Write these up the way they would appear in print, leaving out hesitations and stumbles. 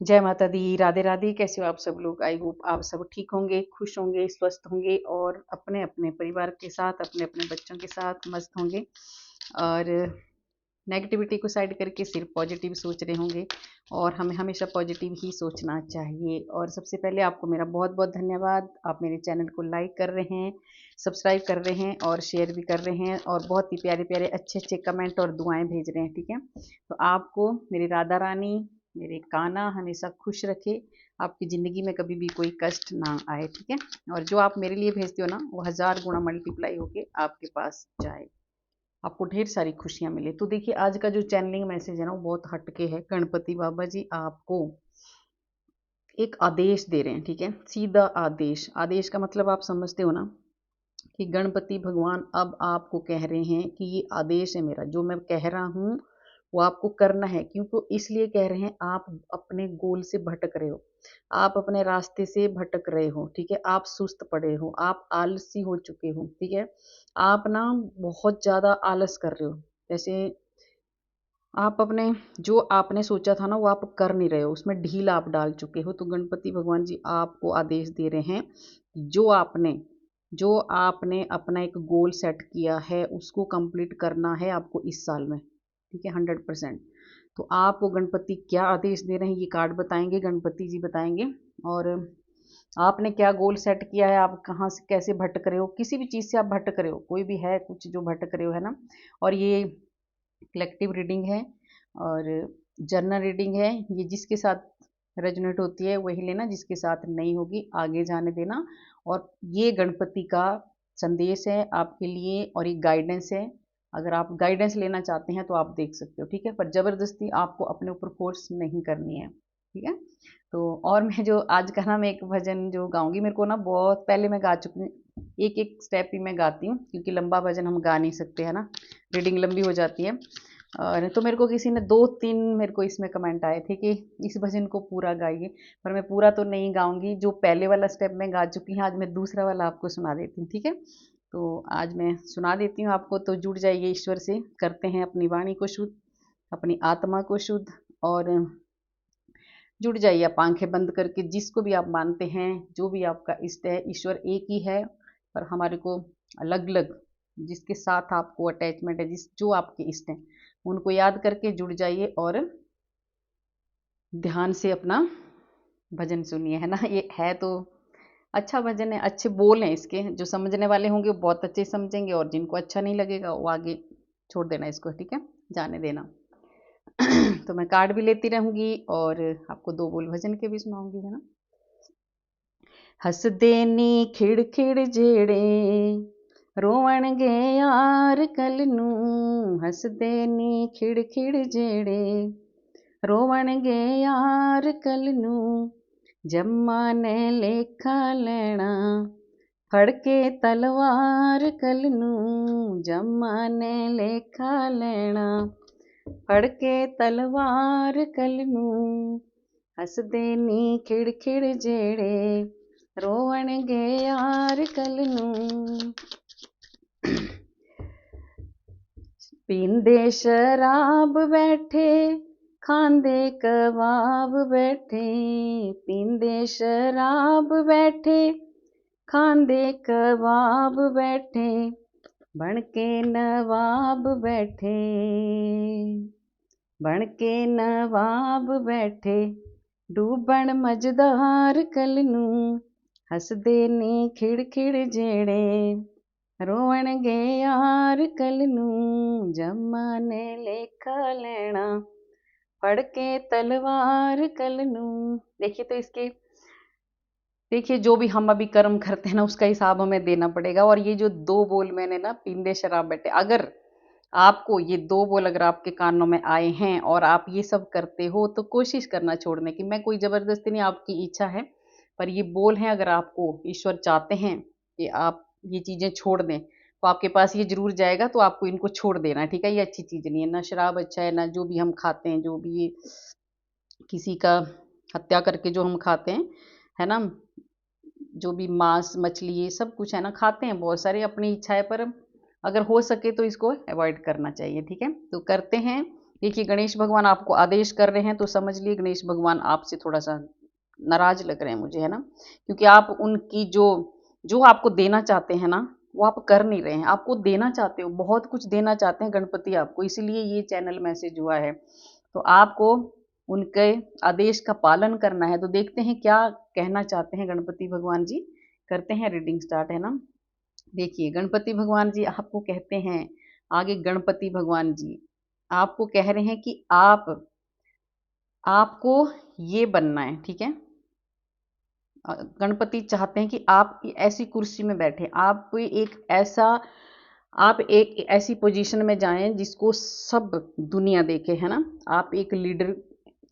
जय माता दी, राधे राधे। कैसे हो आप सब लोग? आई होप आप सब ठीक होंगे, खुश होंगे, स्वस्थ होंगे और अपने अपने परिवार के साथ, अपने अपने बच्चों के साथ मस्त होंगे और नेगेटिविटी को साइड करके सिर्फ पॉजिटिव सोच रहे होंगे। और हमें हमेशा पॉजिटिव ही सोचना चाहिए। और सबसे पहले आपको मेरा बहुत बहुत धन्यवाद। आप मेरे चैनल को लाइक कर रहे हैं, सब्सक्राइब कर रहे हैं और शेयर भी कर रहे हैं और बहुत ही प्यारे प्यारे अच्छे अच्छे कमेंट और दुआएं भेज रहे हैं। ठीक है, तो आपको मेरी राधा रानी, मेरे कान्हा हमेशा खुश रखे, आपकी ज़िंदगी में कभी भी कोई कष्ट ना आए। ठीक है, और जो आप मेरे लिए भेजते हो ना, वो 1000 गुना मल्टीप्लाई होके आपके पास जाए, आपको ढेर सारी खुशियां मिले। तो देखिए, आज का जो चैनलिंग मैसेज है ना, वो बहुत हटके है। गणपति बाबा जी आपको एक आदेश दे रहे हैं। ठीक है, सीधा आदेश। आदेश का मतलब आप समझते हो ना, कि गणपति भगवान अब आपको कह रहे हैं कि ये आदेश है मेरा, जो मैं कह रहा हूँ वो आपको करना है। क्योंकि इसलिए कह रहे हैं, आप अपने गोल से भटक रहे हो, आप अपने रास्ते से भटक रहे हो। ठीक है, आप सुस्त पड़े हो, आप आलसी हो चुके हो। ठीक है, आप ना बहुत ज़्यादा आलस कर रहे हो। जैसे आप अपने, जो आपने सोचा था ना, वो आप कर नहीं रहे हो, उसमें ढील आप डाल चुके हो। तो गणपति भगवान जी आपको आदेश दे रहे हैं, जो आपने अपना एक गोल सेट किया है, उसको कंप्लीट करना है आपको इस साल में। ठीक है, 100%। तो आपको गणपति क्या आदेश दे रहे हैं, ये कार्ड बताएंगे, गणपति जी बताएंगे। और आपने क्या गोल सेट किया है, आप कहाँ से कैसे भटक रहे हो, किसी भी चीज़ से आप भटक रहे हो, कोई भी है कुछ जो भटक रहे हो, है ना। और ये कलेक्टिव रीडिंग है और जर्नल रीडिंग है। ये जिसके साथ रेजोनेट होती है वही लेना, जिसके साथ नहीं होगी आगे जाने देना। और ये गणपति का संदेश है आपके लिए और एक गाइडेंस है। अगर आप गाइडेंस लेना चाहते हैं तो आप देख सकते हो। ठीक है, पर ज़बरदस्ती आपको अपने ऊपर फोर्स नहीं करनी है। ठीक है, तो और मैं जो आज का ना, मैं एक भजन जो गाऊंगी, मेरे को ना बहुत पहले मैं गा चुकी हूँ, एक एक स्टेप ही मैं गाती हूँ, क्योंकि लंबा भजन हम गा नहीं सकते, है ना, रीडिंग लंबी हो जाती है। और तो मेरे को किसी ने 2-3 मेरे को इसमें कमेंट आए थे कि इस भजन को पूरा गाइए, पर मैं पूरा तो नहीं गाऊंगी। जो पहले वाला स्टेप मैं गा चुकी हूँ, आज मैं दूसरा वाला आपको सुना देती हूँ। ठीक है, तो आज मैं सुना देती हूँ आपको, तो जुड़ जाइए ईश्वर से, करते हैं अपनी वाणी को शुद्ध, अपनी आत्मा को शुद्ध। और जुड़ जाइए आप आंखें बंद करके, जिसको भी आप मानते हैं, जो भी आपका इष्ट है। ईश्वर एक ही है, पर हमारे को अलग अलग, जिसके साथ आपको अटैचमेंट है, जिस जो आपके इष्ट हैं, उनको याद करके जुड़ जाइए और ध्यान से अपना भजन सुनिए, है ना। ये है तो अच्छा भजन है, अच्छे बोल हैं इसके, जो समझने वाले होंगे वो बहुत अच्छे समझेंगे, और जिनको अच्छा नहीं लगेगा वो आगे छोड़ देना इसको। ठीक है, जाने देना। तो मैं कार्ड भी लेती रहूंगी और आपको 2 बोल भजन के भी सुनाऊंगी, है ना। हसदे नी खिड़ खिड़ जेड़े रोवणगे यार कल नू, हसदे नी खिड़ खिड़ जेड़े रोवणगे यार कल नू, जम्मा ने लेखा लेना फड़ के तलवार कल नू, जम्मा ने लेखा लेना फड़ के तलवार कल नू, हसदे नी खिड़ खिड़ जेड़े रोवणगे यार कल नू। पींदे शराब बैठे खांदे कबाब बैठे, पींदे शराब बैठे खांदे कबाब बैठे, बन के नवाब बैठे, बन के नवाब बैठे, डूबण मझदार कल नू, हसदे नी खिड़ खिड़ जेड़े रोवणगे यार कल नू, जम्मा ने लेखा लेना फड़ के तलवार कल नू। देखिए, तो इसके, देखिए जो भी हम अभी कर्म करते हैं ना, उसका हिसाब हमें देना पड़ेगा। और ये जो 2 बोल मैंने ना, पींदे शराब बैठे, अगर आपको ये 2 बोल अगर आपके कानों में आए हैं और आप ये सब करते हो, तो कोशिश करना छोड़ने की। मैं कोई ज़बरदस्ती नहीं, आपकी इच्छा है, पर ये बोल हैं, अगर आपको ईश्वर चाहते हैं कि आप ये चीज़ें छोड़ दें, तो आपके पास ये ज़रूर जाएगा, तो आपको इनको छोड़ देना है। ठीक है, ये अच्छी चीज़ नहीं है, ना शराब अच्छा है, ना जो भी हम खाते हैं, जो भी ये किसी का हत्या करके जो हम खाते हैं, है ना, जो भी मांस मछली ये सब कुछ है ना, खाते हैं बहुत सारे, अपनी इच्छा है, पर अगर हो सके तो इसको अवॉइड करना चाहिए। ठीक है, तो करते हैं देखिए गणेश भगवान आपको आदेश कर रहे हैं, तो समझ लिए गणेश भगवान आपसे थोड़ा सा नाराज लग रहे हैं मुझे, है ना, क्योंकि आप उनकी जो जो आपको देना चाहते हैं ना, वो आप कर नहीं रहे हैं। आपको देना चाहते हो, बहुत कुछ देना चाहते हैं गणपति आपको, इसीलिए ये चैनल मैसेज हुआ है। तो आपको उनके आदेश का पालन करना है। तो देखते हैं क्या कहना चाहते हैं गणपति भगवान जी। करते हैं रीडिंग स्टार्ट, है ना। देखिए गणपति भगवान जी आपको कहते हैं, आगे गणपति भगवान जी आपको कह रहे हैं कि आपको ये बनना है, ठीक है। गणपति चाहते हैं कि आप ऐसी कुर्सी में बैठे, आप एक ऐसी पोजीशन में जाएं जिसको सब दुनिया देखे, है ना। आप एक लीडर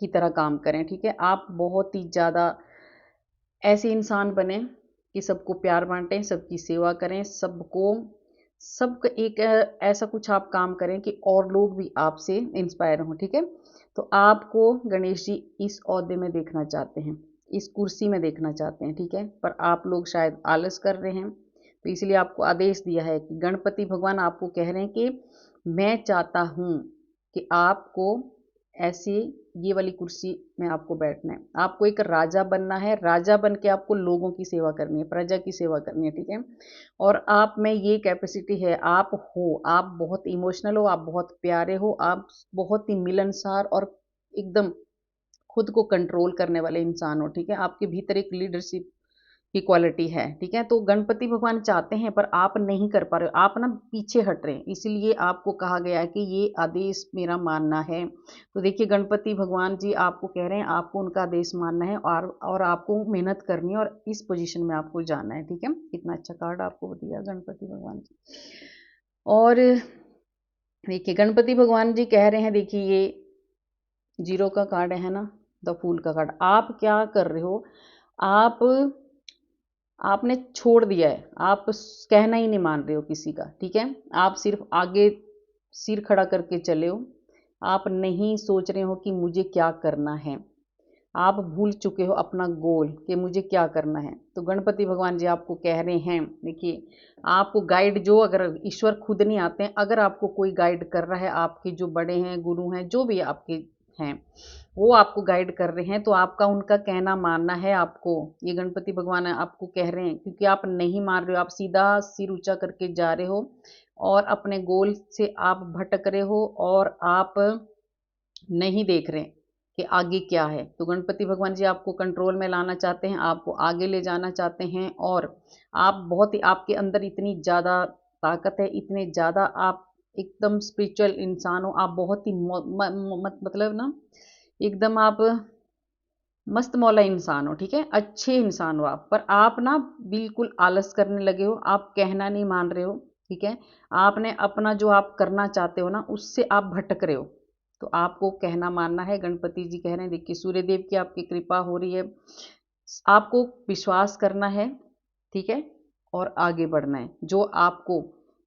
की तरह काम करें, ठीक है। आप बहुत ही ज़्यादा ऐसे इंसान बने कि सबको प्यार बांटें, सबकी सेवा करें, सबको एक ऐसा कुछ आप काम करें कि और लोग भी आपसे इंस्पायर हों, ठीक है। तो आपको गणेश जी इस ओहदे में देखना चाहते हैं, इस कुर्सी में देखना चाहते हैं, ठीक है। पर आप लोग शायद आलस कर रहे हैं, तो इसलिए आपको आदेश दिया है कि गणपति भगवान आपको कह रहे हैं कि मैं चाहता हूँ कि आपको ऐसे ये वाली कुर्सी में आपको बैठना है। आपको एक राजा बनना है, राजा बन के आपको लोगों की सेवा करनी है, प्रजा की सेवा करनी है, ठीक है। और आप में ये कैपेसिटी है, आप बहुत इमोशनल हो, आप बहुत प्यारे हो, आप बहुत ही मिलनसार और एकदम खुद को कंट्रोल करने वाले इंसान हो, ठीक है। आपके भीतर एक लीडरशिप की क्वालिटी है, ठीक है। तो गणपति भगवान चाहते हैं पर आप नहीं कर पा रहे हो, आप ना पीछे हट रहे हैं, इसलिए आपको कहा गया है कि ये आदेश मेरा मानना है। तो देखिए गणपति भगवान जी आपको कह रहे हैं आपको उनका आदेश मानना है और आपको मेहनत करनी है और इस पोजीशन में आपको जाना है, ठीक है। कितना अच्छा कार्ड आपको दिया गणपति भगवान जी। और देखिए गणपति भगवान जी कह रहे हैं, देखिए ये जीरो का कार्ड है ना, द फूल का कार्ड। आप क्या कर रहे हो, आप आपने छोड़ दिया है, आप कहना ही नहीं मान रहे हो किसी का, ठीक है। आप सिर्फ आगे सिर खड़ा करके चले हो, आप नहीं सोच रहे हो कि मुझे क्या करना है, आप भूल चुके हो अपना गोल कि मुझे क्या करना है। तो गणपति भगवान जी आपको कह रहे हैं, देखिए आपको गाइड जो, अगर ईश्वर खुद नहीं आते हैं, अगर आपको कोई गाइड कर रहा है, आपके जो बड़े हैं, गुरु हैं, जो भी आपके हैं, वो आपको गाइड कर रहे हैं, तो आपका उनका कहना मानना है आपको। ये गणपति भगवान आपको कह रहे हैं, क्योंकि आप नहीं मान रहे हो, आप सीधा सिर ऊंचा करके जा रहे हो और अपने गोल से आप भटक रहे हो और आप नहीं देख रहे कि आगे क्या है। तो गणपति भगवान जी आपको कंट्रोल में लाना चाहते हैं, आपको आगे ले जाना चाहते हैं, और आप बहुत ही, आपके अंदर इतनी ज़्यादा ताकत है, इतने ज़्यादा आप एकदम स्पिरिचुअल इंसान हो, आप बहुत ही मतलब ना एकदम आप मस्त मौला इंसान हो, ठीक है, अच्छे इंसान हो आप। पर आप ना बिल्कुल आलस करने लगे हो, आप कहना नहीं मान रहे हो, ठीक है। आपने अपना जो आप करना चाहते हो ना, उससे आप भटक रहे हो। तो आपको कहना मानना है। गणपति जी कह रहे हैं, देखिए सूर्यदेव की आपकी कृपा हो रही है, आपको विश्वास करना है, ठीक है, और आगे बढ़ना है।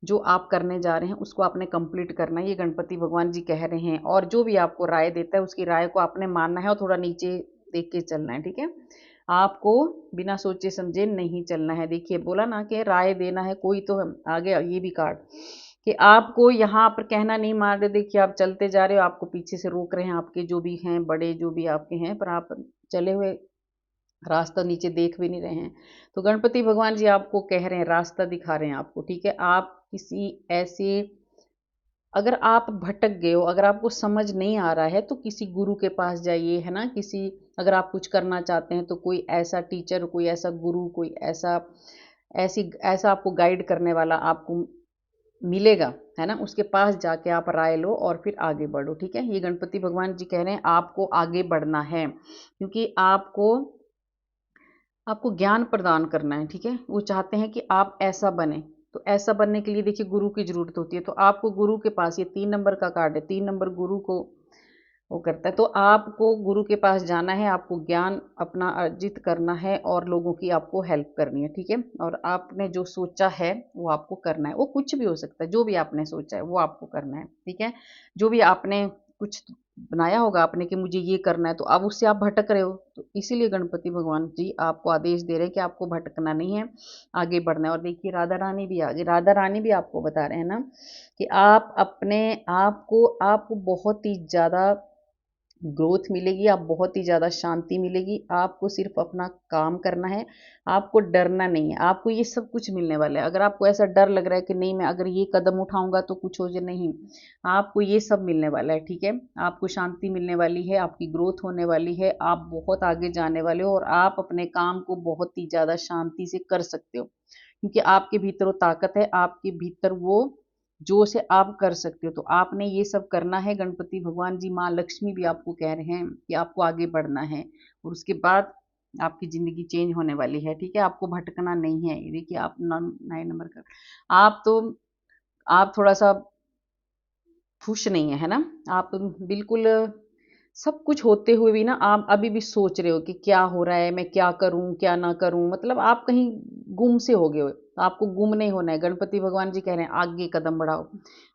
जो आप करने जा रहे हैं उसको आपने कंप्लीट करना है, ये गणपति भगवान जी कह रहे हैं। और जो भी आपको राय देता है उसकी राय को आपने मानना है और थोड़ा नीचे देख के चलना है, ठीक है। आपको बिना सोचे समझे नहीं चलना है। देखिए बोला ना कि राय देना है कोई, तो आगे ये भी कार्ड कि आपको यहाँ पर कहना नहीं मान रहे। देखिए आप चलते जा रहे हो, आपको पीछे से रोक रहे हैं आपके जो भी हैं बड़े, जो भी आपके हैं, पर आप चले हुए रास्ता नीचे देख भी नहीं रहे हैं। तो गणपति भगवान जी आपको कह रहे हैं, रास्ता दिखा रहे हैं आपको, ठीक है। आप किसी ऐसे, अगर आप भटक गए हो, अगर आपको समझ नहीं आ रहा है, तो किसी गुरु के पास जाइए, है ना। अगर आप कुछ करना चाहते हैं तो कोई ऐसा टीचर, कोई ऐसा गुरु, कोई ऐसा आपको गाइड करने वाला आपको मिलेगा, है ना। उसके पास जाके आप राय लो और फिर आगे बढ़ो, ठीक है। ये गणपति भगवान जी कह रहे हैं आपको आगे बढ़ना है, क्योंकि आपको ज्ञान प्रदान करना है, ठीक है। वो चाहते हैं कि आप ऐसा बने। तो ऐसा बनने के लिए देखिए गुरु की जरूरत होती है, तो आपको गुरु के पास, ये 3 नंबर का कार्ड है, 3 नंबर गुरु को वो करता है। तो आपको गुरु के पास जाना है, आपको ज्ञान अपना अर्जित करना है और लोगों की आपको हेल्प करनी है, ठीक है। और आपने जो सोचा है वो आपको करना है, वो कुछ भी हो सकता है, जो भी आपने सोचा है वो आपको करना है, ठीक है। जो भी आपने कुछ बनाया होगा आपने कि मुझे ये करना है, तो अब उससे आप भटक रहे हो। तो इसीलिए गणपति भगवान जी आपको आदेश दे रहे हैं कि आपको भटकना नहीं है, आगे बढ़ना है। और देखिए राधा रानी भी आ गई। राधा रानी भी आपको बता रहे हैं ना कि आप अपने आपको बहुत ही ज़्यादा ग्रोथ मिलेगी, आप बहुत ही ज़्यादा शांति मिलेगी। आपको सिर्फ अपना काम करना है, आपको डरना नहीं है, आपको ये सब कुछ मिलने वाला है। अगर आपको ऐसा डर लग रहा है कि नहीं मैं अगर ये कदम उठाऊंगा तो कुछ हो जाए, नहीं, आपको ये सब मिलने वाला है, ठीक है। आपको शांति मिलने वाली है, आपकी ग्रोथ होने वाली है, आप बहुत आगे जाने वाले हो और आप अपने काम को बहुत ही ज़्यादा शांति से कर सकते हो, क्योंकि आपके भीतर वो ताकत है, आपके भीतर वो जोश है, आप कर सकते हो। तो आपने ये सब करना है। गणपति भगवान जी, माँ लक्ष्मी भी आपको कह रहे हैं कि आपको आगे बढ़ना है और उसके बाद आपकी ज़िंदगी चेंज होने वाली है, ठीक है। आपको भटकना नहीं है। ये देखिए आप 9 नंबर का, आप तो आप थोड़ा-सा खुश नहीं है ना? आप बिल्कुल सब कुछ होते हुए भी ना आप अभी भी सोच रहे हो कि क्या हो रहा है, मैं क्या करूँ, क्या ना करूँ? मतलब आप कहीं गुम से हो गए हो। तो आपको गुम नहीं होना है। गणपति भगवान जी कह रहे हैं आगे कदम बढ़ाओ,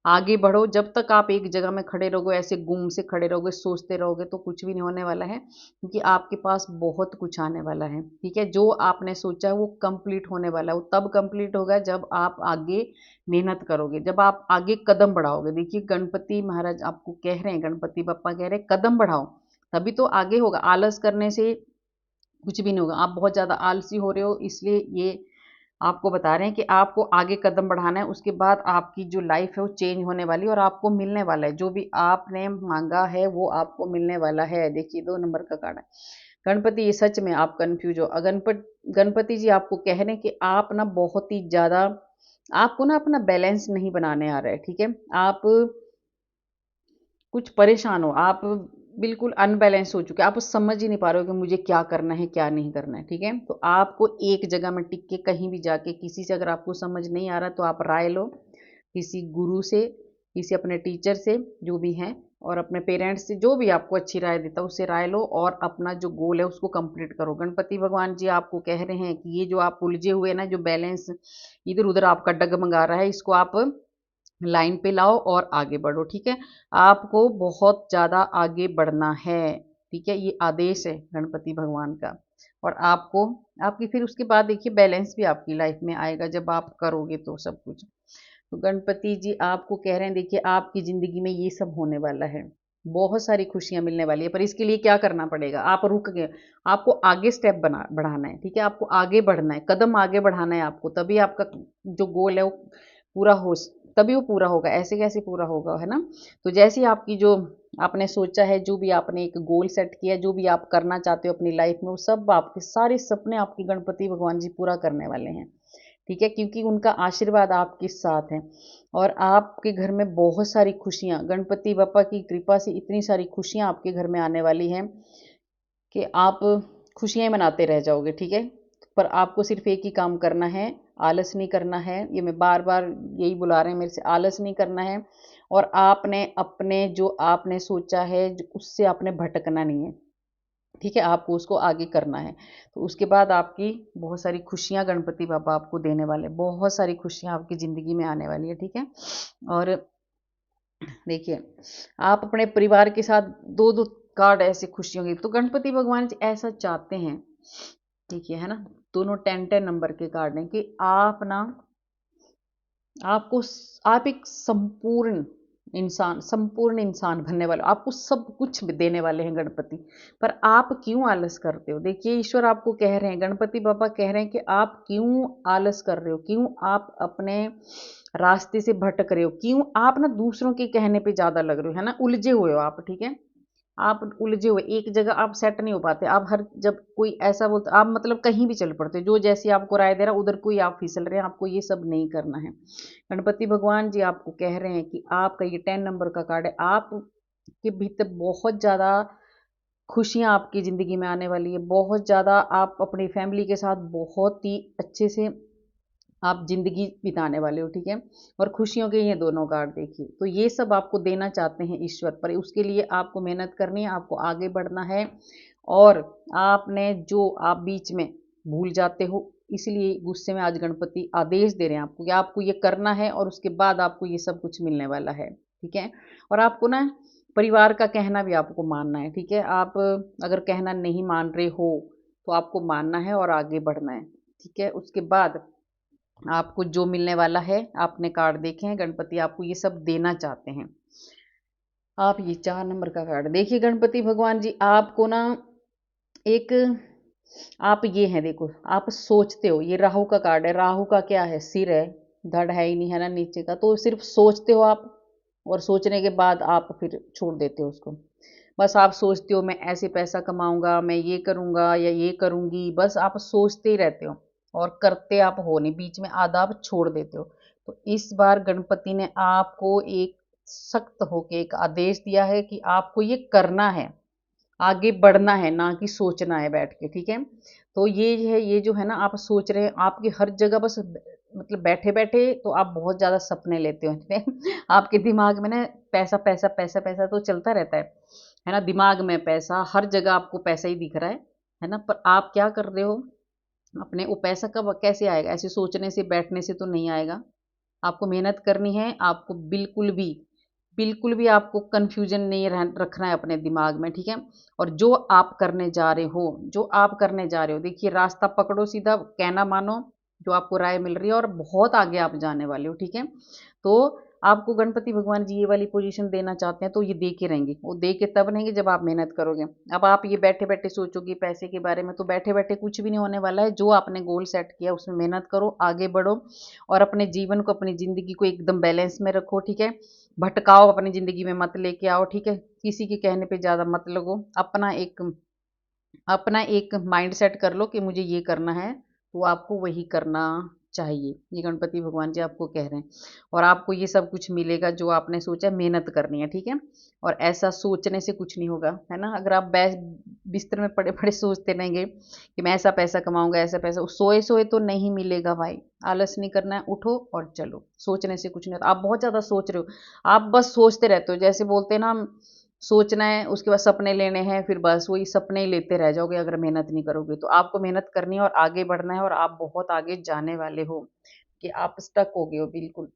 आगे बढ़ो। जब तक आप एक जगह में खड़े रहोगे, ऐसे गुम से खड़े रहोगे, सोचते रहोगे तो कुछ भी नहीं होने वाला है, क्योंकि आपके पास बहुत कुछ आने वाला है, ठीक है। जो आपने सोचा है वो कंप्लीट होने वाला है। वो तब कंप्लीट होगा जब आप आगे मेहनत करोगे, जब आप आगे कदम बढ़ाओगे। देखिए गणपति महाराज आपको कह रहे हैं, गणपति बप्पा कह रहे हैं कदम बढ़ाओ, तभी तो आगे होगा। आलस करने से कुछ भी नहीं होगा। आप बहुत ज़्यादा आलसी हो रहे हो, इसलिए ये आपको बता रहे हैं कि आपको आगे कदम बढ़ाना है। उसके बाद आपकी जो लाइफ है वो चेंज होने वाली है और आपको मिलने वाला है, जो भी आपने मांगा है वो आपको मिलने वाला है। देखिए 2 नंबर का कार्ड है। गणपति, ये सच में आप कंफ्यूज हो। गणपति जी आपको कह रहे हैं कि आप ना बहुत ही ज़्यादा, आपको ना अपना बैलेंस नहीं बनाने आ रहा है, ठीक है। आप कुछ परेशान हो, आप बिल्कुल अनबैलेंस हो चुके हैं, आप समझ ही नहीं पा रहे हो कि मुझे क्या करना है, क्या नहीं करना है, ठीक है। तो आपको एक जगह में टिक के कहीं भी जाके किसी से अगर आपको समझ नहीं आ रहा तो आप राय लो, किसी गुरु से, किसी अपने टीचर से जो भी हैं, और अपने पेरेंट्स से, जो भी आपको अच्छी राय देता है उससे राय लो और अपना जो गोल है उसको कंप्लीट करो। गणपति भगवान जी आपको कह रहे हैं कि ये जो आप उलझे हुए ना, जो बैलेंस इधर उधर आपका डगमगा रहा है, इसको आप लाइन पे लाओ और आगे बढ़ो, ठीक है। आपको बहुत ज़्यादा आगे बढ़ना है, ठीक है। ये आदेश है गणपति भगवान का। और आपको, आपकी फिर उसके बाद देखिए बैलेंस भी आपकी लाइफ में आएगा जब आप करोगे तो सब कुछ। तो गणपति जी आपको कह रहे हैं देखिए आपकी ज़िंदगी में ये सब होने वाला है, बहुत सारी खुशियाँ मिलने वाली है। पर इसके लिए क्या करना पड़ेगा? आप रुक गए, आपको आगे स्टेप बढ़ाना है, ठीक है। आपको आगे बढ़ना है, कदम आगे बढ़ाना है आपको, तभी आपका जो गोल है वो पूरा हो, तभी वो पूरा होगा। ऐसे कैसे पूरा होगा, है ना। तो जैसे ही आपकी जो आपने सोचा है, जो भी आपने एक गोल सेट किया है, जो भी आप करना चाहते हो अपनी लाइफ में, वो सब आपके सारे सपने आपके गणपति भगवान जी पूरा करने वाले हैं, ठीक है। क्योंकि उनका आशीर्वाद आपके साथ है और आपके घर में बहुत सारी खुशियाँ, गणपति बप्पा की कृपा से इतनी सारी खुशियाँ आपके घर में आने वाली हैं कि आप खुशियाँ मनाते रह जाओगे, ठीक है। पर आपको सिर्फ एक ही काम करना है, आलस नहीं करना है। ये मैं बार बार यही बुला रहे हैं मेरे से, आलस नहीं करना है। और आपने अपने जो आपने सोचा है उससे आपने भटकना नहीं है, ठीक है। आपको उसको आगे करना है। तो उसके बाद आपकी बहुत सारी खुशियाँ गणपति बाबा आपको देने वाले, बहुत सारी खुशियाँ आपकी ज़िंदगी में आने वाली है, ठीक है। और देखिए आप अपने परिवार के साथ दो दो कार्ड ऐसे खुशियों की, तो गणपति भगवान जी ऐसा चाहते हैं, देखिए है ना, दोनों 10-10 नंबर के कार्ड हैं कि आप ना, आपको आप एक संपूर्ण इंसान बनने वाले हो। आपको सब कुछ देने वाले हैं गणपति। पर आप क्यों आलस करते हो? देखिए ईश्वर आपको कह रहे हैं, गणपति बाबा कह रहे हैं कि आप क्यों आलस कर रहे हो, क्यों आप अपने रास्ते से भटक रहे हो, क्यों आप ना दूसरों के कहने पे ज़्यादा लग रहे हो, है ना, उलझे हुए हो आप, ठीक है। आप उलझे हुए, एक जगह आप सेट नहीं हो पाते। आप हर, जब कोई ऐसा बोलता, आप मतलब कहीं भी चल पड़ते हो, जो जैसी आपको राय दे रहा उधर कोई आप फिसल रहे हैं। आपको ये सब नहीं करना है। गणपति भगवान जी आपको कह रहे हैं कि आपका ये 10 नंबर का कार्ड है, आपके भीतर बहुत ज़्यादा खुशियाँ आपकी ज़िंदगी में आने वाली है, बहुत ज़्यादा। आप अपनी फैमिली के साथ बहुत ही अच्छे से आप ज़िंदगी बिताने वाले हो, ठीक है। और खुशियों के ये दोनों कार्ड देखिए, तो ये सब आपको देना चाहते हैं ईश्वर, पर उसके लिए आपको मेहनत करनी है, आपको आगे बढ़ना है। और आपने जो आप बीच में भूल जाते हो, इसलिए गुस्से में आज गणपति आदेश दे रहे हैं आपको कि आपको ये करना है और उसके बाद आपको ये सब कुछ मिलने वाला है, ठीक है। और आपको ना परिवार का कहना भी आपको मानना है, ठीक है। आप अगर कहना नहीं मान रहे हो तो आपको मानना है और आगे बढ़ना है, ठीक है। उसके बाद आपको जो मिलने वाला है, आपने कार्ड देखे हैं, गणपति आपको ये सब देना चाहते हैं। आप ये 4 नंबर का कार्ड देखिए, गणपति भगवान जी आपको ना एक, आप ये हैं देखो, आप सोचते हो, ये राहु का कार्ड है। राहु का क्या है, सिर है, धड़ है ही नहीं है ना नीचे का, तो सिर्फ सोचते हो आप, और सोचने के बाद आप फिर छोड़ देते हो उसको। बस आप सोचते हो मैं ऐसे पैसा कमाऊंगा, मैं ये करूंगा या ये करूंगी, बस आप सोचते ही रहते हो और करते आप हो नहीं, बीच में आधा आप छोड़ देते हो। तो इस बार गणपति ने आपको एक सख्त होके एक आदेश दिया है कि आपको ये करना है, आगे बढ़ना है, ना कि सोचना है बैठ के, ठीक है। तो ये है, ये जो है ना आप सोच रहे हैं, आपकी हर जगह बस मतलब बैठे बैठे तो आप बहुत ज्यादा सपने लेते हो, ठीक है। आपके दिमाग में ना पैसा पैसा पैसा पैसा तो चलता रहता है ना, दिमाग में पैसा, हर जगह आपको पैसा ही दिख रहा है ना। पर आप क्या कर रहे हो, अपने वो पैसा कब कैसे आएगा, ऐसे सोचने से बैठने से तो नहीं आएगा। आपको मेहनत करनी है, आपको बिल्कुल भी आपको कन्फ्यूजन नहीं रखना है अपने दिमाग में, ठीक है। और जो आप करने जा रहे हो, जो आप करने जा रहे हो, देखिए रास्ता पकड़ो सीधा, कहना मानो जो आपको राय मिल रही है, और बहुत आगे आप जाने वाले हो, ठीक है। तो आपको गणपति भगवान जी ये वाली पोजीशन देना चाहते हैं, तो ये दे के रहेंगे, वो दे के तब रहेंगे जब आप मेहनत करोगे। अब आप ये बैठे बैठे सोचोगे पैसे के बारे में, तो बैठे बैठे कुछ भी नहीं होने वाला है। जो आपने गोल सेट किया उसमें मेहनत करो, आगे बढ़ो, और अपने जीवन को, अपनी ज़िंदगी को एकदम बैलेंस में रखो, ठीक है। भटकाओ अपनी ज़िंदगी में मत लेके आओ, ठीक है। किसी के कहने पे ज़्यादा मत लगो, अपना एक माइंड सेट कर लो कि मुझे ये करना है, तो आपको वही करना चाहिए। ये गणपति भगवान जी आपको कह रहे हैं, और आपको ये सब कुछ मिलेगा जो आपने सोचा, मेहनत करनी है, ठीक है। और ऐसा सोचने से कुछ नहीं होगा, है ना। अगर आप बिस्तर में पड़े पड़े सोचते रहेंगे कि मैं ऐसा पैसा कमाऊंगा, ऐसा पैसा, सोए सोए तो नहीं मिलेगा भाई। आलस नहीं करना है, उठो और चलो, सोचने से कुछ नहीं होता। आप बहुत ज़्यादा सोच रहे हो, आप बस सोचते रहते हो, जैसे बोलते हैं ना, सोचना है उसके बाद सपने लेने हैं, फिर बस वही सपने ही लेते रह जाओगे अगर मेहनत नहीं करोगे। तो आपको मेहनत करनी है और आगे बढ़ना है, और आप बहुत आगे जाने वाले हो, कि आप स्टक हो गए हो बिल्कुल।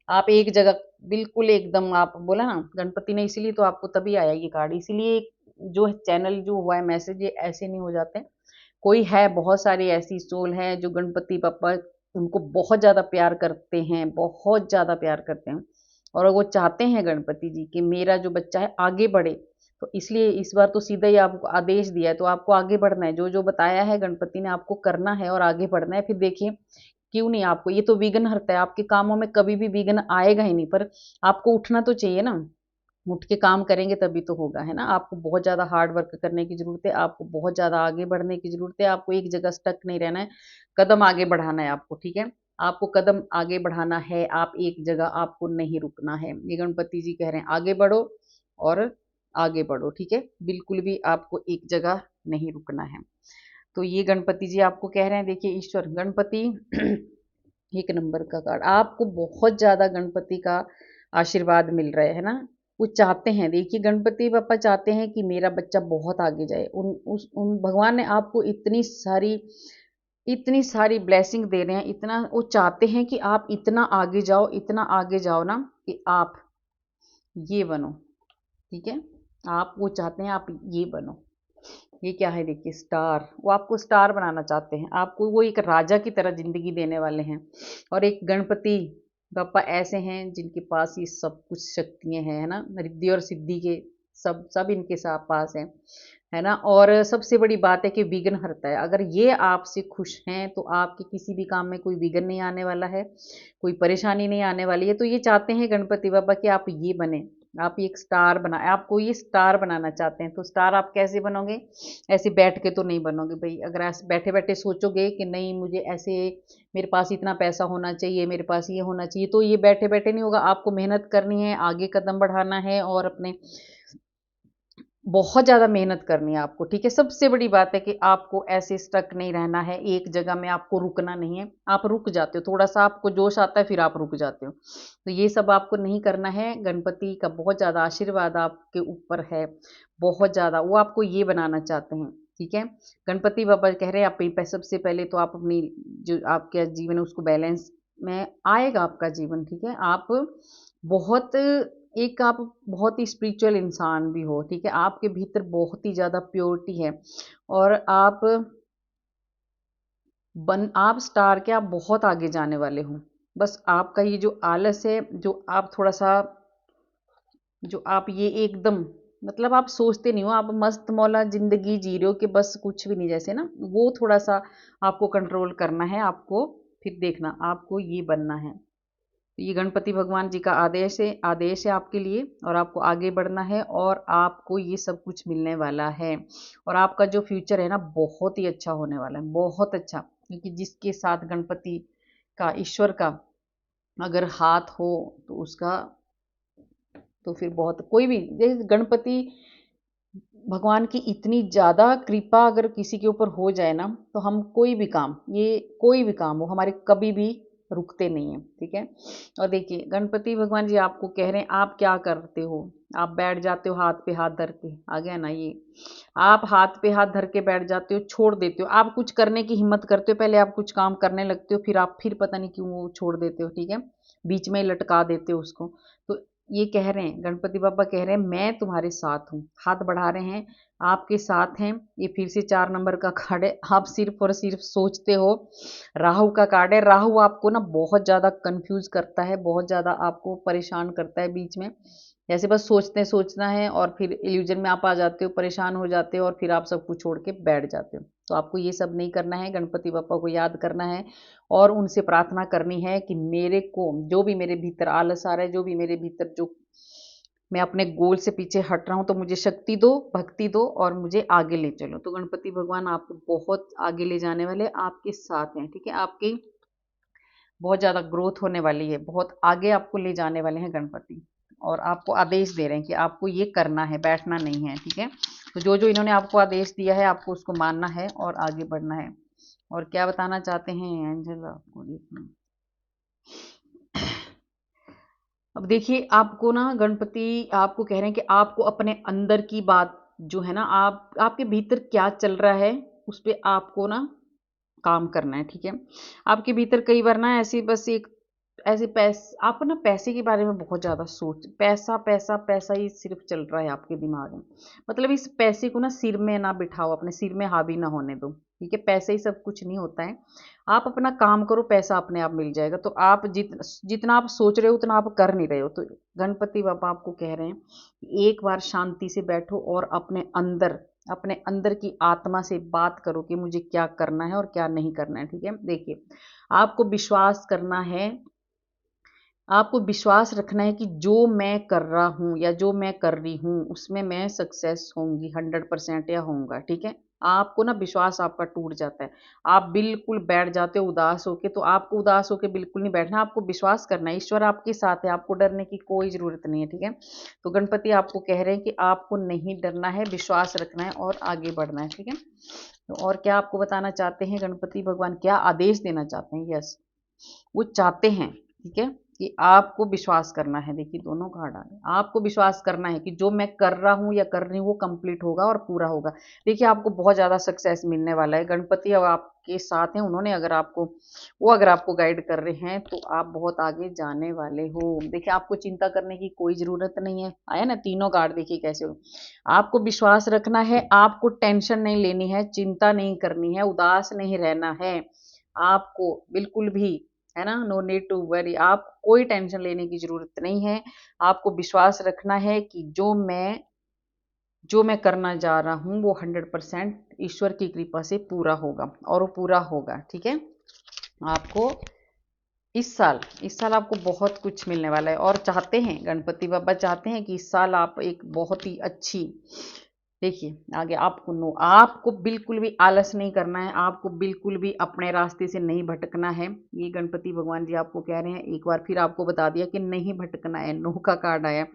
आप एक जगह बिल्कुल एकदम, आप बोला ना गणपति ने, इसीलिए तो आपको तभी आया ये कार्ड, इसीलिए जो चैनल जो हुआ है मैसेज, ये ऐसे नहीं हो जाते। कोई है, बहुत सारी ऐसी सोल हैं जो गणपति बप्पा उनको बहुत ज़्यादा प्यार करते हैं, बहुत ज़्यादा प्यार करते हैं, और वो चाहते हैं गणपति जी कि मेरा जो बच्चा है आगे बढ़े। तो इसलिए इस बार तो सीधा ही आपको आदेश दिया है, तो आपको आगे बढ़ना है, जो जो बताया है गणपति ने आपको करना है और आगे बढ़ना है। फिर देखिए क्यों नहीं, आपको ये तो विघ्न हरता है, आपके कामों में कभी भी विघ्न आएगा ही नहीं, पर आपको उठना तो चाहिए ना। उठ के काम करेंगे तभी तो होगा, है ना। आपको बहुत ज़्यादा हार्ड वर्क करने की ज़रूरत है, आपको बहुत ज़्यादा आगे बढ़ने की ज़रूरत है, आपको एक जगह स्टक नहीं रहना है, कदम आगे बढ़ाना है आपको, ठीक है। आपको कदम आगे बढ़ाना है, आप एक जगह आपको नहीं रुकना है। ये गणपति जी कह रहे हैं आगे बढ़ो और आगे बढ़ो, ठीक है। बिल्कुल भी आपको एक जगह नहीं रुकना है। तो ये गणपति जी आपको कह रहे हैं। देखिए ईश्वर गणपति 1 नंबर का कार्ड, आपको बहुत ज़्यादा गणपति का आशीर्वाद मिल रहा है ना। वो चाहते हैं, देखिए गणपति बप्पा चाहते हैं कि मेरा बच्चा बहुत आगे जाए। उन भगवान ने आपको इतनी सारी ब्लेसिंग दे रहे हैं, इतना वो चाहते हैं कि आप इतना आगे जाओ, इतना आगे जाओ ना, कि आप ये बनो, ठीक है। आप वो चाहते हैं आप ये बनो। ये क्या है, देखिए स्टार, वो आपको स्टार बनाना चाहते हैं, आपको वो एक राजा की तरह जिंदगी देने वाले हैं। और एक गणपति बप्पा ऐसे हैं जिनके पास ये सब कुछ शक्तियां हैं, है ना, रिद्धि और सिद्धि के सब सब इनके साथ पास है ना। और सबसे बड़ी बात है कि विघ्न हरता है। अगर ये आपसे खुश हैं तो आपके किसी भी काम में कोई विघ्न नहीं आने वाला है, कोई परेशानी नहीं आने वाली है। तो ये चाहते हैं गणपति बाबा कि आप ये बने, आप एक स्टार बना, आपको ये स्टार बनाना चाहते हैं। तो स्टार आप कैसे बनोगे, ऐसे बैठ के तो नहीं बनोगे भाई। अगर ऐसे बैठे बैठे सोचोगे कि नहीं मुझे ऐसे, मेरे पास इतना पैसा होना चाहिए, मेरे पास ये होना चाहिए, तो ये बैठे बैठे नहीं होगा। आपको मेहनत करनी है, आगे कदम बढ़ाना है, और अपने बहुत ज़्यादा मेहनत करनी है आपको, ठीक है। सबसे बड़ी बात है कि आपको ऐसे स्टक नहीं रहना है, एक जगह में आपको रुकना नहीं है। आप रुक जाते हो, थोड़ा सा आपको जोश आता है फिर आप रुक जाते हो, तो ये सब आपको नहीं करना है। गणपति का बहुत ज़्यादा आशीर्वाद आपके ऊपर है, बहुत ज़्यादा, वो आपको ये बनाना चाहते हैं, ठीक है। गणपति बाबा कह रहे हैं आप सबसे पहले तो आप अपनी जो आपका जीवन है उसको बैलेंस में आएगा आपका जीवन, ठीक है। आप बहुत एक आप बहुत ही स्पिरिचुअल इंसान भी हो, ठीक है, आपके भीतर बहुत ही ज़्यादा प्योरिटी है और आप स्टार के आप बहुत आगे जाने वाले हो। बस आपका ये जो आलस है, जो आप थोड़ा सा, जो आप ये एकदम, मतलब आप सोचते नहीं हो, आप मस्त मौला जिंदगी जी रहे हो कि बस कुछ भी नहीं, जैसे ना, वो थोड़ा सा आपको कंट्रोल करना है। आपको फिर देखना, आपको ये बनना है। तो ये गणपति भगवान जी का आदेश है आपके लिए, और आपको आगे बढ़ना है और आपको ये सब कुछ मिलने वाला है। और आपका जो फ्यूचर है ना, बहुत ही अच्छा होने वाला है, बहुत अच्छा, क्योंकि जिसके साथ गणपति का, ईश्वर का अगर हाथ हो तो उसका, तो फिर बहुत, कोई भी, जैसे गणपति भगवान की इतनी ज़्यादा कृपा अगर किसी के ऊपर हो जाए ना, तो हम कोई भी काम, ये कोई भी काम हो, हमारे कभी भी रुकते नहीं हैं, ठीक है। और देखिए गणपति भगवान जी आपको कह रहे हैं, आप क्या करते हो, आप बैठ जाते हो हाथ पे हाथ धर के, आ गया ना ये, आप हाथ पे हाथ धर के बैठ जाते हो, छोड़ देते हो, आप कुछ करने की हिम्मत करते हो, पहले आप कुछ काम करने लगते हो, फिर आप फिर पता नहीं क्यों वो छोड़ देते हो, ठीक है, बीच में ही लटका देते हो उसको। तो ये कह रहे हैं, गणपति बाबा कह रहे हैं, मैं तुम्हारे साथ हूँ, हाथ बढ़ा रहे हैं, आपके साथ हैं। ये फिर से 4 नंबर का कार्ड है, आप सिर्फ और सिर्फ सोचते हो। राहु का कार्ड है, राहु आपको ना बहुत ज़्यादा कंफ्यूज करता है, बहुत ज़्यादा आपको परेशान करता है बीच में, जैसे बस सोचना है और फिर इल्यूजन में आप आ जाते हो, परेशान हो जाते हो और फिर आप सब कुछ छोड़ के बैठ जाते हो। तो आपको ये सब नहीं करना है, गणपति बापा को याद करना है और उनसे प्रार्थना करनी है कि मेरे को जो भी मेरे भीतर आलस आ रहा है, जो भी मेरे भीतर, जो मैं अपने गोल से पीछे हट रहा हूँ, तो मुझे शक्ति दो, भक्ति दो और मुझे आगे ले चलो। तो गणपति भगवान आपको बहुत आगे ले जाने वाले, आपके साथ हैं, ठीक है, आपकी बहुत ज़्यादा ग्रोथ होने वाली है, बहुत आगे आपको ले जाने वाले हैं गणपति, और आपको आदेश दे रहे हैं कि आपको ये करना है, बैठना नहीं है, ठीक है। तो जो जो इन्होंने आपको आदेश दिया है, आपको उसको मानना है और आगे बढ़ना है। और क्या बताना चाहते हैं एंजल आपको, देखना। अब देखिए, आपको ना गणपति आपको कह रहे हैं कि आपको अपने अंदर की बात जो है ना, आपके भीतर क्या चल रहा है, उस पे आपको ना काम करना है, ठीक है। आपके भीतर कई बार ना ऐसी बस एक ऐसे आपको ना पैसे के बारे में बहुत ज़्यादा सोच, पैसा पैसा पैसा ही सिर्फ चल रहा है आपके दिमाग में। मतलब इस पैसे को ना सिर में ना बिठाओ, अपने सिर में हावी ना होने दो, ठीक है। पैसे ही सब कुछ नहीं होता है, आप अपना काम करो, पैसा अपने आप मिल जाएगा। तो आप जितना आप सोच रहे हो उतना आप कर नहीं रहे हो। तो गणपति बाबा आपको कह रहे हैं कि एक बार शांति से बैठो और अपने अंदर की आत्मा से बात करो कि मुझे क्या करना है और क्या नहीं करना है, ठीक है। देखिए, आपको विश्वास करना है, आपको विश्वास रखना है कि जो मैं कर रहा हूँ या जो मैं कर रही हूँ उसमें मैं सक्सेस होंगी, 100% या होऊंगा, ठीक है। आपको ना विश्वास आपका टूट जाता है, आप बिल्कुल बैठ जाते हो उदास होके। तो आपको उदास होके बिल्कुल नहीं बैठना, आपको विश्वास करना है, ईश्वर आपके साथ है, आपको डरने की कोई ज़रूरत नहीं है, ठीक है। तो गणपति आपको कह रहे हैं कि आपको नहीं डरना है, विश्वास रखना है और आगे बढ़ना है, ठीक है। तो और क्या आपको बताना चाहते हैं गणपति भगवान, क्या आदेश देना चाहते हैं? यस, वो चाहते हैं, ठीक है, कि आपको विश्वास करना है। देखिए दोनों कार्ड आ रहे हैं, आपको विश्वास करना है कि जो मैं कर रहा हूँ या कर रही हूँ वो कंप्लीट होगा और पूरा होगा। देखिए, आपको बहुत ज़्यादा सक्सेस मिलने वाला है, गणपति अब आपके साथ हैं, उन्होंने अगर आपको गाइड कर रहे हैं, तो आप बहुत आगे जाने वाले हो। देखिए, आपको चिंता करने की कोई ज़रूरत नहीं है, आया ना तीनों कार्ड, देखिए कैसे हो। आपको विश्वास रखना है, आपको टेंशन नहीं लेनी है, चिंता नहीं करनी है, उदास नहीं रहना है आपको बिल्कुल भी, है ना। नो नीड टू वरी, आप कोई टेंशन लेने की जरूरत नहीं है। आपको विश्वास रखना है कि जो मैं करना जा रहा हूँ वो 100% ईश्वर की कृपा से पूरा होगा और वो पूरा होगा, ठीक है। आपको इस साल आपको बहुत कुछ मिलने वाला है, और चाहते हैं गणपति बाबा चाहते हैं कि इस साल आप एक बहुत ही अच्छी, देखिए आगे आपको बिल्कुल भी आलस नहीं करना है, आपको बिल्कुल भी अपने रास्ते से नहीं भटकना है। ये गणपति भगवान जी आपको कह रहे हैं, एक बार फिर आपको बता दिया कि नहीं भटकना है, नो का कार्ड आया।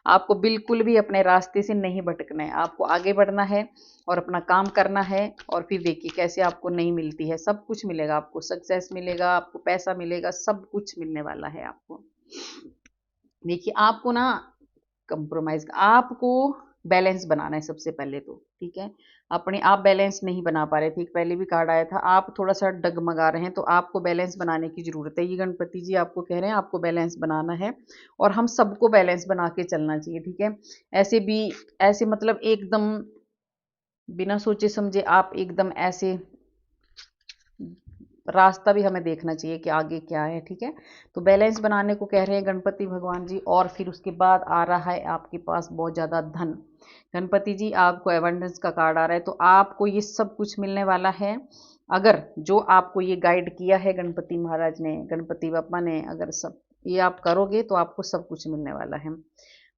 आपको बिल्कुल भी अपने रास्ते से नहीं भटकना है, आपको आगे बढ़ना है और अपना काम करना है। और फिर देखिए कैसे आपको नहीं मिलती है, सब कुछ मिलेगा, आपको सक्सेस मिलेगा, आपको पैसा मिलेगा, सब कुछ मिलने वाला है आपको। देखिए, आपको ना कंप्रोमाइज, आपको बैलेंस बनाना है सबसे पहले। तो ठीक है, अपने आप बैलेंस नहीं बना पा रहे थे। एक पहले भी कार्ड आया था, आप थोड़ा सा डगमगा रहे हैं, तो आपको बैलेंस बनाने की ज़रूरत है। ये गणपति जी आपको कह रहे हैं आपको बैलेंस बनाना है और हम सबको बैलेंस बना के चलना चाहिए, ठीक है। ऐसे भी ऐसे मतलब एकदम बिना सोचे समझे आप एकदम ऐसे रास्ता भी हमें देखना चाहिए कि आगे क्या है, ठीक है। तो बैलेंस बनाने को कह रहे हैं गणपति भगवान जी। और फिर उसके बाद आ रहा है आपके पास बहुत ज़्यादा धन। गणपति जी आपको एबंडेंस का कार्ड आ रहा है, तो आपको ये सब कुछ मिलने वाला है। अगर जो आपको ये गाइड किया है गणपति महाराज ने, गणपति बप्पा ने, अगर सब ये आप करोगे तो आपको सब कुछ मिलने वाला है।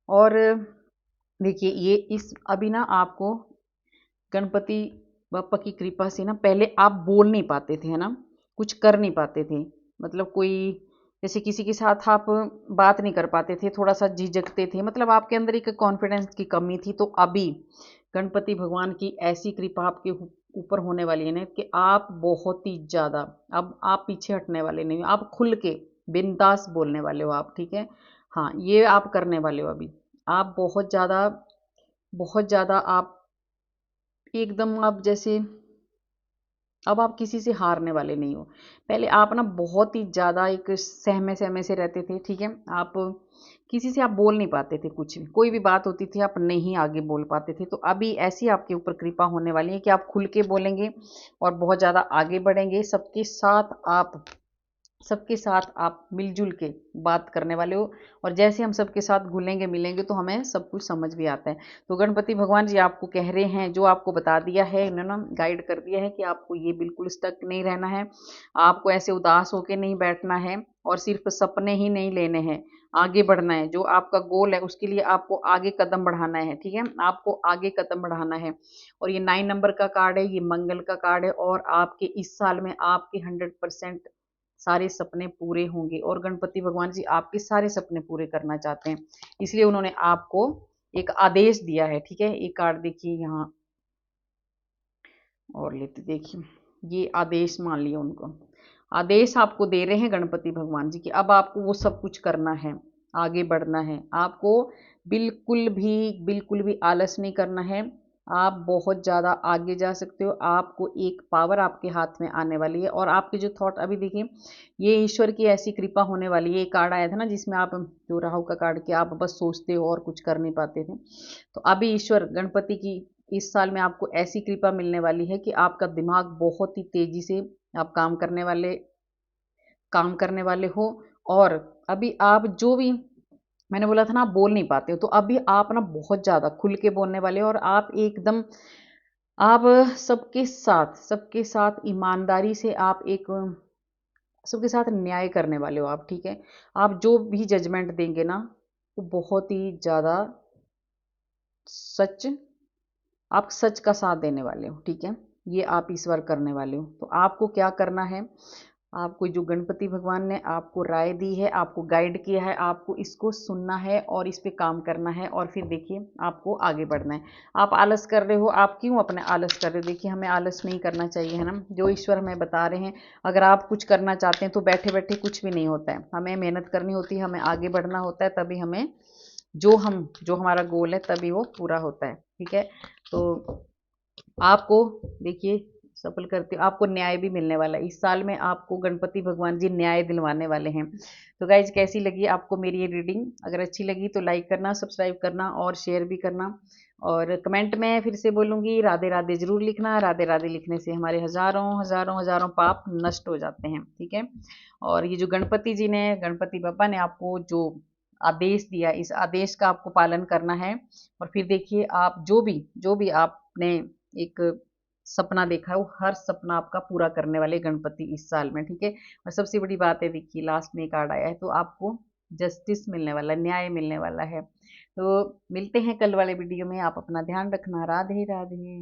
और देखिए ये इस अभी ना आपको गणपति बप्पा की कृपा से ना पहले आप बोल नहीं पाते थे, है ना, कुछ कर नहीं पाते थे। मतलब कोई जैसे किसी के साथ आप बात नहीं कर पाते थे, थोड़ा सा झिझकते थे, मतलब आपके अंदर एक कॉन्फिडेंस की कमी थी। तो अभी गणपति भगवान की ऐसी कृपा आपके ऊपर होने वाली है ना कि आप बहुत ही ज़्यादा अब आप पीछे हटने वाले नहीं हो, आप खुल के बिंदास बोलने वाले हो आप, ठीक है। हाँ, ये आप करने वाले हो अभी। आप बहुत ज़्यादा आप एकदम आप जैसे अब आप किसी से हारने वाले नहीं हो। पहले आप ना बहुत ही ज़्यादा एक सहमे-सहमे से रहते थे, ठीक है? आप किसी से आप बोल नहीं पाते थे कुछ भी। कोई भी बात होती थी आप नहीं आगे बोल पाते थे। तो अभी ऐसी आपके ऊपर कृपा होने वाली है कि आप खुल के बोलेंगे और बहुत ज़्यादा आगे बढ़ेंगे। सबके साथ आप मिलजुल के बात करने वाले हो और जैसे हम सबके साथ घुलेंगे मिलेंगे तो हमें सब कुछ समझ भी आता है। तो गणपति भगवान जी आपको कह रहे हैं, जो आपको बता दिया है इन्होंने गाइड कर दिया है कि आपको ये बिल्कुल स्टक नहीं रहना है, आपको ऐसे उदास होके नहीं बैठना है और सिर्फ सपने ही नहीं लेने हैं, आगे बढ़ना है। जो आपका गोल है उसके लिए आपको आगे कदम बढ़ाना है, ठीक है, आपको आगे कदम बढ़ाना है। और ये 9 नंबर का कार्ड है, ये मंगल का कार्ड है और आपके इस साल में आपके 100% सारे सपने पूरे होंगे और गणपति भगवान जी आपके सारे सपने पूरे करना चाहते हैं, इसलिए उन्होंने आपको एक आदेश दिया है, ठीक है। एक कार्ड देखिए यहाँ और लेते देखिए, ये आदेश मान लिया उनको, आदेश आपको दे रहे हैं गणपति भगवान जी कि अब आपको वो सब कुछ करना है, आगे बढ़ना है, आपको बिल्कुल भी आलस नहीं करना है। आप बहुत ज़्यादा आगे जा सकते हो, आपको एक पावर आपके हाथ में आने वाली है और आपके जो थॉट अभी देखिए, ये ईश्वर की ऐसी कृपा होने वाली है। ये कार्ड आया था ना जिसमें आप जो राहु का कार्ड कि आप बस सोचते हो और कुछ कर नहीं पाते थे, तो अभी ईश्वर गणपति की इस साल में आपको ऐसी कृपा मिलने वाली है कि आपका दिमाग बहुत ही तेजी से आप काम करने वाले हो। और अभी आप जो भी मैंने बोला था ना आप बोल नहीं पाते हो, तो अभी आप ना बहुत ज़्यादा खुल के बोलने वाले हो और आप एकदम आप सबके साथ ईमानदारी से आप एक सबके साथ न्याय करने वाले हो आप, ठीक है। आप जो भी जजमेंट देंगे ना वो बहुत ही ज़्यादा सच आप सच का साथ देने वाले हो, ठीक है। ये आप इस बार करने वाले हो। तो आपको क्या करना है, आपको जो गणपति भगवान ने आपको राय दी है, आपको गाइड किया है, आपको इसको सुनना है और इस पे काम करना है और फिर देखिए आपको आगे बढ़ना है। आप आलस कर रहे हो, आप क्यों अपने आलस कर रहे हो? देखिए हमें आलस नहीं करना चाहिए, है ना। जो ईश्वर हमें बता रहे हैं, अगर आप कुछ करना चाहते हैं तो बैठे बैठे कुछ भी नहीं होता है, हमें मेहनत करनी होती है, हमें आगे बढ़ना होता है, तभी हमें जो हमारा गोल है तभी वो पूरा होता है, ठीक है। तो आपको देखिए सफल करते आपको न्याय भी मिलने वाला है इस साल में, आपको गणपति भगवान जी न्याय दिलवाने वाले हैं। तो गाइज कैसी लगी आपको मेरी ये रीडिंग? अगर अच्छी लगी तो लाइक करना, सब्सक्राइब करना और शेयर भी करना और कमेंट में फिर से बोलूँगी राधे राधे ज़रूर लिखना। राधे राधे लिखने से हमारे हज़ारों हज़ारों हज़ारों पाप नष्ट हो जाते हैं, ठीक है। और ये जो गणपति जी ने, गणपति बप्पा ने आपको जो आदेश दिया, इस आदेश का आपको पालन करना है। और फिर देखिए आप जो भी आपने एक सपना देखा है वो हर सपना आपका पूरा करने वाले गणपति इस साल में, ठीक है। और सबसे बड़ी बात है देखिए लास्ट में कार्ड आया है तो आपको जस्टिस मिलने वाला है, न्याय मिलने वाला है। तो मिलते हैं कल वाले वीडियो में, आप अपना ध्यान रखना। राधे राधे।